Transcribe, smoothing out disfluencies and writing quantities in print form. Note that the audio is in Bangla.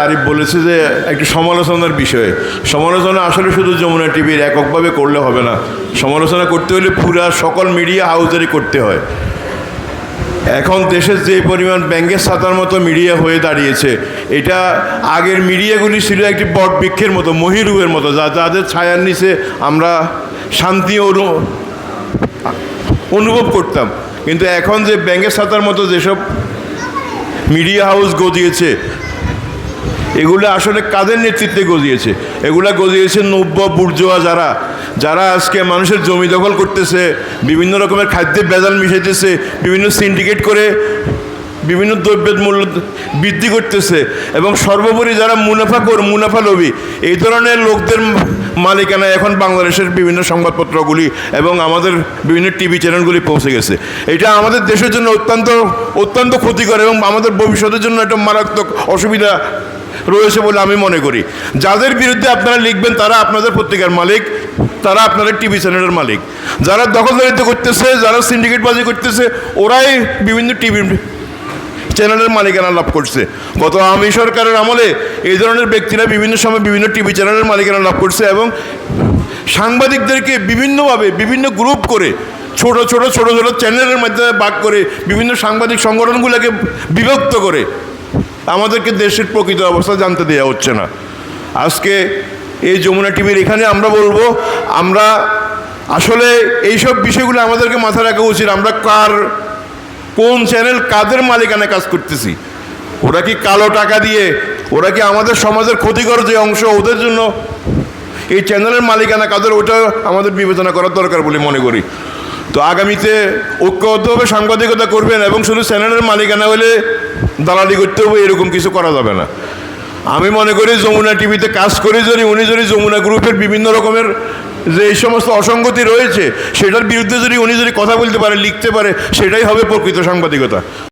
আরিফ বলেছে যে একটু সমালোচনার বিষয়ে সমালোচনা আসলে শুধু যমুনা টিভির এককভাবে করলে হবে না। সমালোচনা করতে হলে পুরা সকল মিডিয়া হাউসেরই করতে হয়। এখন দেশের যে পরিমাণ ব্যাঙ্গের ছাতার মতো মিডিয়া হয়ে দাঁড়িয়েছে, এটা আগের মিডিয়াগুলি ছিল একটি বট বৃক্ষের মতো, মহিরুহের মতো, যাদের ছায়ার নিচে আমরা শান্তি অনুভব করতাম। কিন্তু এখন যে ব্যাঙ্গের ছাতার মতো যেসব মিডিয়া হাউস গজিয়েছে, এগুলো আসলে কাদের নেতৃত্বে গজিয়েছে? এগুলা গজিয়েছে নব্য বুর্জোয়া যারা আজকে মানুষের জমি দখল করতেছে, বিভিন্ন রকমের খাদ্যে ভেজাল মিশাইতেছে, বিভিন্ন সিন্ডিকেট করে বিভিন্ন দ্রব্যের মূল্য বৃদ্ধি করতেছে, এবং সর্বোপরি যারা মুনাফা লোভী, এই ধরনের লোকদের মালিকানা এখন বাংলাদেশের বিভিন্ন সংবাদপত্রগুলি এবং আমাদের বিভিন্ন টিভি চ্যানেলগুলি পৌঁছে গেছে। এটা আমাদের দেশের জন্য অত্যন্ত ক্ষতিকর এবং আমাদের ভবিষ্যতের জন্য একটা মারাত্মক অসুবিধা রয়েছে বলে আমি মনে করি। যাদের বিরুদ্ধে আপনারা লিখবেন তারা আপনাদের পত্রিকার মালিক, তারা আপনাদের টিভি চ্যানেলের মালিক। যারা দখলদারিত্ব করতেছে, যারা সিন্ডিকেটবাজি করতেছে, ওরাই বিভিন্ন টিভি চ্যানেলের মালিকানা লাভ করছে। গত আওয়ামী সরকারের আমলে এই ধরনের ব্যক্তিরা বিভিন্ন সময় বিভিন্ন টিভি চ্যানেলের মালিকানা লাভ করছে এবং সাংবাদিকদেরকে বিভিন্নভাবে বিভিন্ন গ্রুপ করে ছোট ছোট চ্যানেলের মাধ্যমে ভাগ করে বিভিন্ন সাংবাদিক সংগঠনগুলোকে বিভক্ত করে আমাদেরকে দেশের প্রকৃত অবস্থা জানতে দেওয়া হচ্ছে না। আজকে এই যমুনা টিভির এখানে আমরা বলবো, আমরা আসলে এইসব বিষয়গুলো আমাদেরকে মাথায় রাখা উচিত। আমরা কোন চ্যানেল কাদের মালিকানায় কাজ করতেছি? ওরা কি কালো টাকা দিয়ে, ওরা কি আমাদের সমাজের ক্ষতিকর যে অংশ, ওদের জন্য এই চ্যানেলের মালিকানা কাদের, ওটা আমাদের বিবেচনা করার দরকার বলে মনে করি। তো আগামীতে ঐক্যবদ্ধভাবে সাংবাদিকতা করবেন এবং শুধু চ্যানেলের মালিকানা হলে দালালি করতে হবে এরকম কিছু করা যাবে না। আমি মনে করি যমুনা টিভিতে কাজ করে উনি যদি যমুনা গ্রুপের বিভিন্ন রকমের যে এই সমস্ত অসঙ্গতি রয়েছে সেটার বিরুদ্ধে উনি যদি কথা বলতে পারে, লিখতে পারে, সেটাই হবে প্রকৃত সাংবাদিকতা।